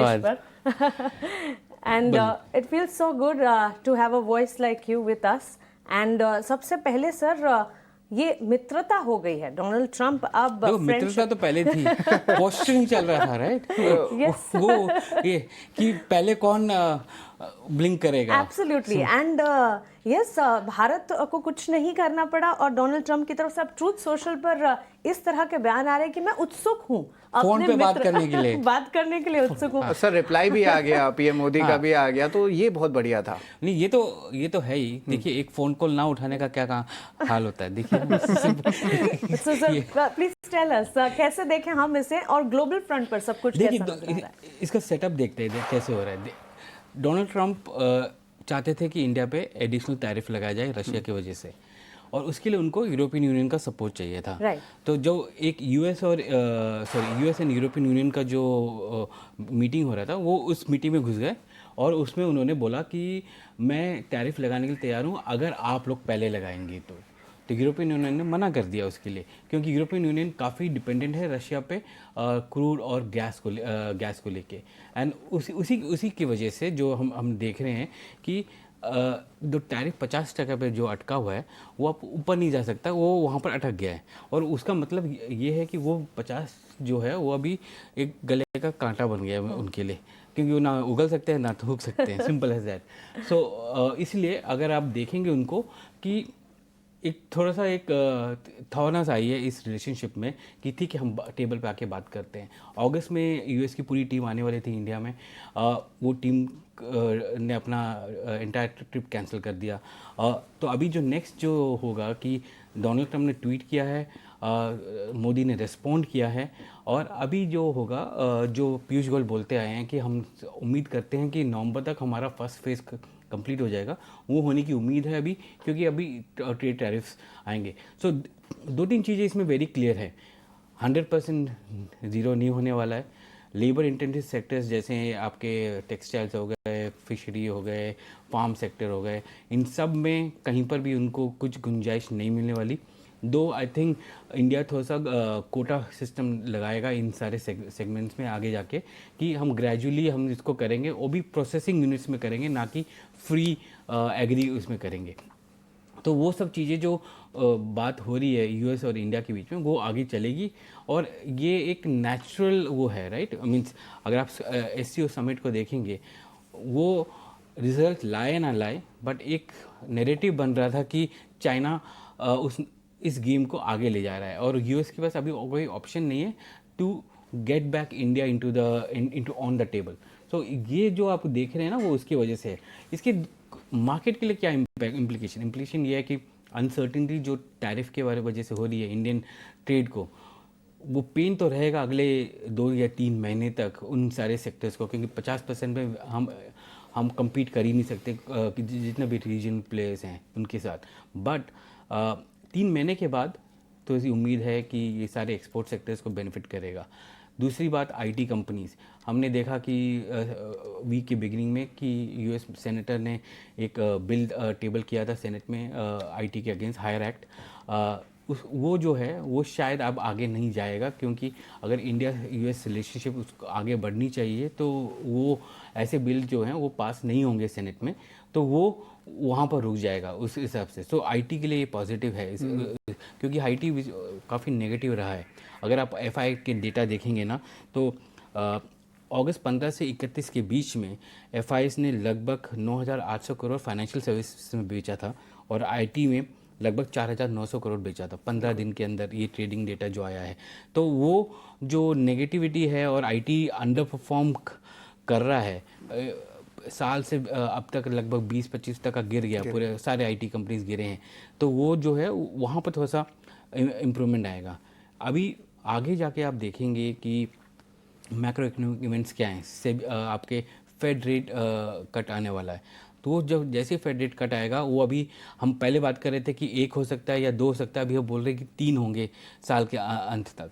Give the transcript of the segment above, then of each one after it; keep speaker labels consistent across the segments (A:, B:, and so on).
A: धन्यवाद।
B: And it feels so good to have a voice like you with us. And सबसे पहले sir ये मित्रता हो गई है, डोनाल्ड ट्रंप अब
A: देखो मित्रता तो पहले थी, पोस्टरिंग चल रहा था, राइट?
B: Yes.
A: वो ये कि पहले कौन ब्लिंक करेगा।
B: एब्सोल्युटली। एंड यस, भारत को कुछ नहीं करना पड़ा और डोनाल्ड ट्रंप की तरफ से अब ट्रूथ सोशल पर इस तरह के बयान आ रहे हैं कि मैं उत्सुक हूँ
A: फोन पे बात करने के लिए,
B: बात करने के लिए उत्सुक हूँ।
C: सर रिप्लाई भी आ गया, पीएम मोदी का भी आ गया, तो ये बहुत बढ़िया था।
A: नहीं ये तो है ही। देखिए एक फोन कॉल ना उठाने का क्या हाल होता है, देखिए।
B: प्लीज टेल अस कैसे देखें हम इसे, और ग्लोबल फ्रंट पर सब कुछ कैसा नजर आ रहा है?
A: इसका सेटअप देखते हैं कैसे हो रहा है। डोनाल्ड ट्रंप चाहते थे कि इंडिया पे एडिशनल टैरिफ लगाया जाए रशिया की वजह से, और उसके लिए उनको यूरोपियन यूनियन का सपोर्ट चाहिए था। तो जो एक यूएस एंड यूरोपियन यूनियन का जो मीटिंग हो रहा था, वो उस मीटिंग में घुस गए और उसमें उन्होंने बोला कि मैं टैरिफ लगाने के लिए तैयार हूँ अगर आप लोग पहले लगाएंगे तो यूरोपियन यूनियन ने मना कर दिया उसके लिए, क्योंकि यूरोपियन यूनियन काफ़ी डिपेंडेंट है रशिया पे क्रूड और गैस को लेके। एंड उसी की वजह से जो हम देख रहे हैं कि जो टैरिफ 50% पे जो अटका हुआ है वो अब ऊपर नहीं जा सकता, वो वहाँ पर अटक गया है। और उसका मतलब ये है कि वो 50 जो है वो अभी एक गले का कांटा बन गया है उनके लिए, क्योंकि वो ना उगल सकते हैं ना थूक सकते हैं, सिंपल एज दैट। सो इसलिए अगर आप देखेंगे उनको कि एक थोड़ा सा एक थॉरनेस आई है इस रिलेशनशिप में कि ठीक है हम टेबल पे आके बात करते हैं। अगस्त में यूएस की पूरी टीम आने वाली थी इंडिया में, वो टीम ने अपना एंटायर ट्रिप कैंसिल कर दिया। तो अभी जो नेक्स्ट जो होगा कि डोनाल्ड ट्रंप ने ट्वीट किया है, मोदी ने रिस्पॉन्ड किया है, और अभी जो होगा जो पीयूष गोयल बोलते आए हैं कि हम उम्मीद करते हैं कि नवंबर तक हमारा फर्स्ट फेज़ कंप्लीट हो जाएगा, वो होने की उम्मीद है अभी, क्योंकि अभी ट्रेड टैरिफ्स आएंगे। सो 2-3 चीज़ें इसमें वेरी क्लियर है। 100% ज़ीरो नहीं होने वाला है। लेबर इंटेंसिव सेक्टर्स जैसे आपके टेक्सटाइल्स हो गए, फिशरी हो गए, फार्म सेक्टर हो गए, इन सब में कहीं पर भी उनको कुछ गुंजाइश नहीं मिलने वाली। दो आई थिंक इंडिया थोड़ा सा कोटा सिस्टम लगाएगा इन सारे सेगमेंट्स में आगे जाके, कि हम ग्रेजुअली हम इसको करेंगे, वो भी प्रोसेसिंग यूनिट्स में करेंगे, ना कि फ्री एग्री उसमें करेंगे। तो वो सब चीज़ें जो बात हो रही है यूएस और इंडिया के बीच में, वो आगे चलेगी। और ये एक नेचुरल वो है, राइट? मीन्स अगर आप एससीओ समिट को देखेंगे, वो रिजल्ट लाए ना लाए, बट एक नैरेटिव बन रहा था कि चाइना इस गेम को आगे ले जा रहा है, और यूएस के पास अभी कोई ऑप्शन नहीं है to get back India into on the table. So ये जो आप देख रहे हैं ना, वो उसकी वजह से है। इसके मार्केट के लिए क्या इम्प्लीकेशन ये है कि अनसर्टिनिटी जो टैरिफ के वजह से हो रही है इंडियन ट्रेड को, वो पेन तो रहेगा अगले 2 या 3 महीने तक उन सारे सेक्टर्स को, क्योंकि 50% में हम compete कर ही नहीं सकते जितने भी रीजनल प्लेयर्स हैं उनके साथ। बट 3 महीने के बाद तो ऐसी उम्मीद है कि ये सारे एक्सपोर्ट सेक्टर्स को बेनिफिट करेगा। दूसरी बात, आईटी कंपनीज़, हमने देखा कि वीक के बिगिनिंग में कि यूएस सेनेटर ने एक बिल टेबल किया था सेनेट में आईटी के अगेंस्ट हायर एक्ट। वो जो है वो शायद अब आगे नहीं जाएगा, क्योंकि अगर इंडिया यूएस रिलेशनशिप उसको आगे बढ़नी चाहिए तो वो ऐसे बिल जो हैं वो पास नहीं होंगे सेनेट में, तो वो वहाँ पर रुक जाएगा उस हिसाब से। सो आईटी के लिए ये पॉजिटिव है, क्योंकि आईटी काफ़ी नेगेटिव रहा है। अगर आप एफआई के डेटा देखेंगे ना, तो अगस्त 15 से 31 के बीच में एफआईएस ने लगभग 9,800 करोड़ फाइनेंशियल सर्विसेज में बेचा था, और आईटी में लगभग 4,900 करोड़ बेचा था 15 दिन के अंदर, ये ट्रेडिंग डेटा जो आया है। तो वो जो नेगेटिविटी है और आईटी अंडर परफॉर्म कर रहा है साल से अब तक लगभग 20-25 तक का गिर गया, पूरे सारे आईटी कंपनीज गिरे हैं, तो वो जो है वहाँ पर थोड़ा सा इम्प्रूवमेंट आएगा। अभी आगे जाके आप देखेंगे कि मैक्रो इकोनॉमिक इवेंट्स क्या हैं, से आपके फेड रेट कट आने वाला है, तो वो जब जैसे फेड रेट कट आएगा, वो अभी हम पहले बात कर रहे थे कि 1 हो सकता है या 2 हो सकता है, अभी हम बोल रहे हैं कि 3 होंगे साल के अंत तक।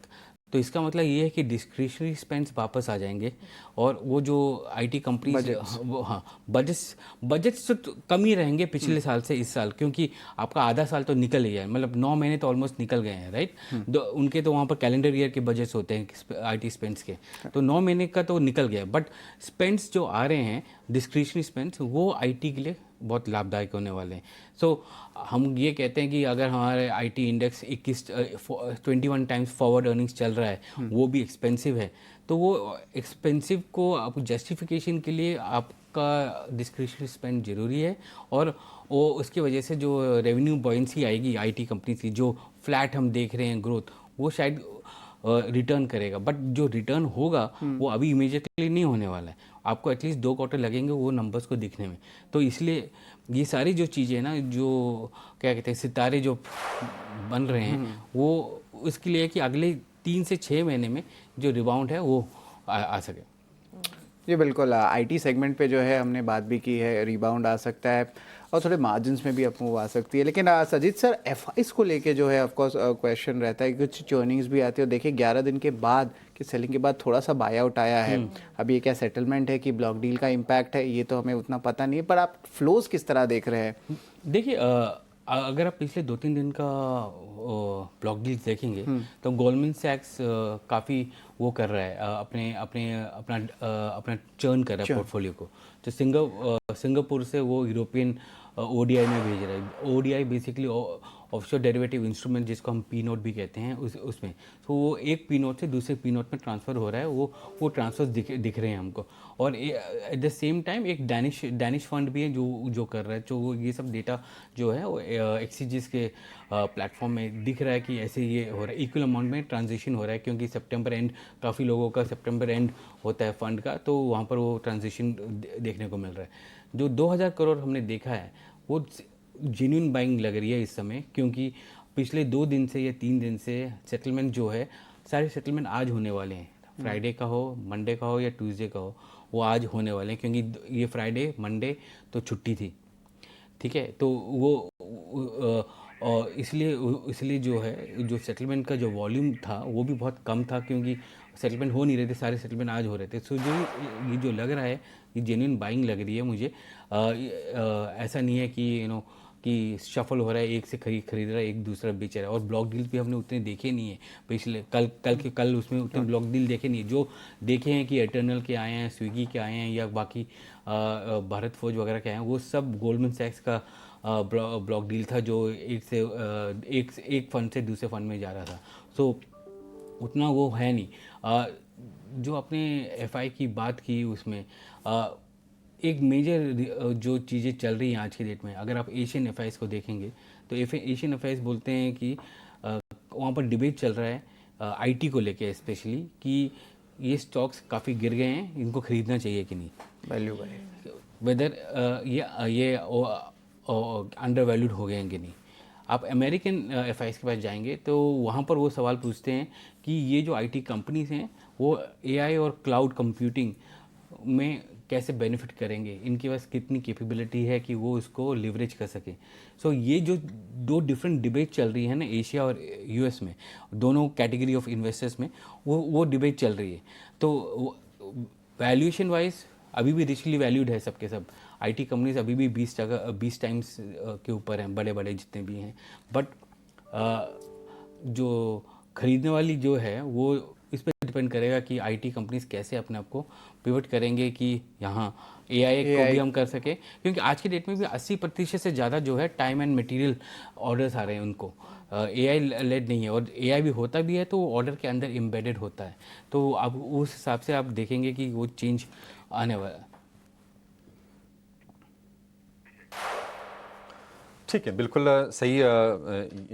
A: तो इसका मतलब ये है कि डिस्क्रिशनरी स्पेंड्स वापस आ जाएंगे, और वो जो आईटी कंपनीज वो हाँ बजट्स तो कम ही रहेंगे पिछले साल से इस साल, क्योंकि आपका आधा साल तो निकल ही है, मतलब 9 महीने तो ऑलमोस्ट निकल गए हैं, राइट। उनके तो वहाँ पर कैलेंडर ईयर के बजट्स होते हैं आईटी स्पेंड्स के, तो 9 महीने का तो निकल गया, बट स्पेंड्स जो आ रहे हैं डिस्क्रिशनरी स्पेंड्स वो आईटी के लिए बहुत लाभदायक होने वाले हैं। सो हम ये कहते हैं कि अगर हमारे IT index 21 times forward earnings चल रहा है, वो भी एक्सपेंसिव है, तो वो एक्सपेंसिव को आप जस्टिफिकेशन के लिए आपका डिस्क्रिशनरी स्पेंड जरूरी है, और वो उसकी वजह से जो रेवेन्यू बॉयंसी आएगी आईटी कंपनी की, जो फ्लैट हम देख रहे हैं ग्रोथ, वो शायद रिटर्न करेगा, बट जो रिटर्न होगा वो अभी इमीडिएटली नहीं होने वाला है, आपको एटलीस्ट 2 क्वार्टर लगेंगे वो नंबर्स को दिखने में। तो इसलिए ये सारी जो चीज़ें ना, जो क्या कहते हैं सितारे जो बन रहे हैं, वो उसके लिए कि अगले 3 से 6 महीने में जो रिबाउंड है वो आ सके।
C: जी बिल्कुल, आईटी सेगमेंट पे जो है हमने बात भी की है, रिबाउंड आ सकता है और थोड़े मार्जिन्स में भी अप मूव आ सकती है। लेकिन सजीत सर, एफआईस को लेके जो है ऑफ कोर्स क्वेश्चन रहता है, कुछ चर्निंग्स भी आती है, और देखिए 11 दिन के बाद कि सेलिंग के बाद थोड़ा सा बाय आउट आया है। अब ये क्या सेटलमेंट है कि ब्लॉक डील का इम्पैक्ट है, ये तो हमें उतना पता नहीं है, पर आप फ्लोज किस तरह देख रहे हैं?
A: देखिए अगर आप पिछले 2-3 दिन का ब्लॉक डील्स देखेंगे तो गोल्डमैन सैक्स काफ़ी वो कर रहा है, अपना चर्न कर रहा है पोर्टफोलियो को। तो सिंगापुर से वो यूरोपियन ओडीआई में भेज रहा है। ODI basically offshore derivative instrument, जिसको हम पी नोट भी कहते हैं, उसमें तो वो एक पी नोट से दूसरे पी नोट में ट्रांसफ़र हो रहा है, वो ट्रांसफर दिख रहे हैं हमको। और एट द सेम टाइम एक डैनिश फंड भी है जो कर रहा है, जो ये सब डेटा जो है वो एक्सचेंजेस के प्लेटफॉर्म में दिख रहा है कि ऐसे ये हो रहा है, इक्वल अमाउंट में ट्रांजिशन हो रहा है, क्योंकि सितंबर एंड काफ़ी लोगों का सितंबर एंड होता है फंड का, तो वहाँ पर वो ट्रांजिशन देखने को मिल रहा है। जो 2000 करोड़ हमने देखा है वो जेन्युइन बाइंग लग रही है इस समय, क्योंकि पिछले 2 दिन से या 3 दिन से सेटलमेंट जो है, सारे सेटलमेंट आज होने वाले हैं, फ्राइडे का हो, मंडे का हो या ट्यूसडे का हो, वो आज होने वाले हैं, क्योंकि ये फ्राइडे मंडे तो छुट्टी थी, ठीक है। तो वो और इसलिए जो है, जो सेटलमेंट का जो वॉल्यूम था वो भी बहुत कम था, क्योंकि सेटलमेंट हो नहीं रहे थे, सारे सेटलमेंट आज हो रहे थे। सो ये जो लग रहा है, ये जेन्युइन बाइंग लग रही है मुझे। ऐसा नहीं है कि कि शफल हो रहा है, एक से खरीद रहा है, एक दूसरा बेच रहा है। और ब्लॉक डील भी हमने उतने देखे नहीं है पिछले कल उसमें उतने ब्लॉक डील देखे नहीं है। जो देखे हैं कि एटर्नल के आए हैं, स्विगी के आए हैं, या बाकी भारत फोर्ज वगैरह के आए हैं, वो सब गोल्डमैन सैक्स का ब्लॉक डील था, जो एक फंड से दूसरे फंड में जा रहा था। सो उतना वो है नहीं। जो आपने एफआई की बात की, उसमें एक मेजर जो चीज़ें चल रही हैं आज के डेट में, अगर आप एशियन एफआईस को देखेंगे तो एशियन एफआईस बोलते हैं कि वहाँ पर डिबेट चल रहा है आईटी को लेके स्पेशली, कि ये स्टॉक्स काफ़ी गिर गए हैं, इनको खरीदना चाहिए कि नहीं,
C: वैल्यू बढ़े,
A: वेदर ये अंडर वैल्यूड हो गए हैं कि नहीं। आप अमेरिकन एफआईस के पास जाएंगे तो वहाँ पर वो सवाल पूछते हैं कि ये जो आईटी कंपनीज हैं वो एआई और क्लाउड कंप्यूटिंग में कैसे बेनिफिट करेंगे, इनके पास कितनी कैपेबिलिटी है कि वो उसको लिवरेज कर सके। सो ये जो 2 डिफरेंट डिबेट चल रही है ना, एशिया और यूएस में, दोनों कैटेगरी ऑफ इन्वेस्टर्स में वो डिबेट चल रही है। तो वैल्यूएशन वाइज अभी भी रिचली वैल्यूड है सबके सब। आईटी कंपनीज अभी भी 20 टाइम्स के ऊपर हैं, बड़े बड़े जितने भी हैं। बट जो खरीदने वाली जो है वो इस पर डिपेंड करेगा कि आईटी कंपनीज कैसे अपने आप को पिवट करेंगे कि यहाँ एआई को भी हम कर सके, क्योंकि आज की डेट में भी 80% से ज़्यादा जो है टाइम एंड मटेरियल ऑर्डर्स आ रहे हैं उनको, एआई लेड नहीं है। और एआई भी होता भी है तो ऑर्डर के अंदर एम्बेडेड होता है, तो अब उस हिसाब से आप देखेंगे कि वो चेंज आने वाला है।
D: ठीक है, बिल्कुल सही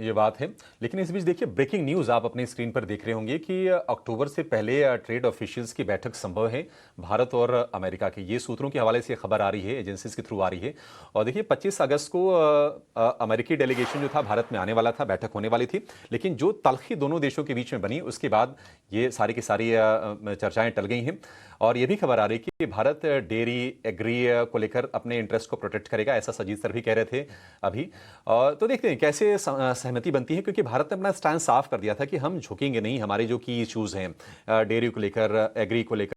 D: ये बात है। लेकिन इस बीच देखिए, ब्रेकिंग न्यूज़ आप अपनी स्क्रीन पर देख रहे होंगे कि अक्टूबर से पहले ट्रेड ऑफिशियल्स की बैठक संभव है भारत और अमेरिका की। ये सूत्रों के हवाले से खबर आ रही है, एजेंसीज के थ्रू आ रही है। और देखिए 25 अगस्त को अमेरिकी डेलीगेशन जो था भारत में आने वाला था, बैठक होने वाली थी, लेकिन जो तलखी दोनों देशों के बीच में बनी उसके बाद ये सारी की सारी चर्चाएं टल गई हैं। और ये भी खबर आ रही है कि भारत डेयरी एग्री को लेकर अपने इंटरेस्ट को प्रोटेक्ट करेगा, ऐसा सजीत सर भी कह रहे थे अभी। तो देखते हैं कैसे सहमति बनती है, क्योंकि भारत ने अपना स्टैंड साफ कर दिया था कि हम झुकेंगे नहीं, हमारे जो की इश्यूज हैं डेयरी को लेकर, एग्री को लेकर,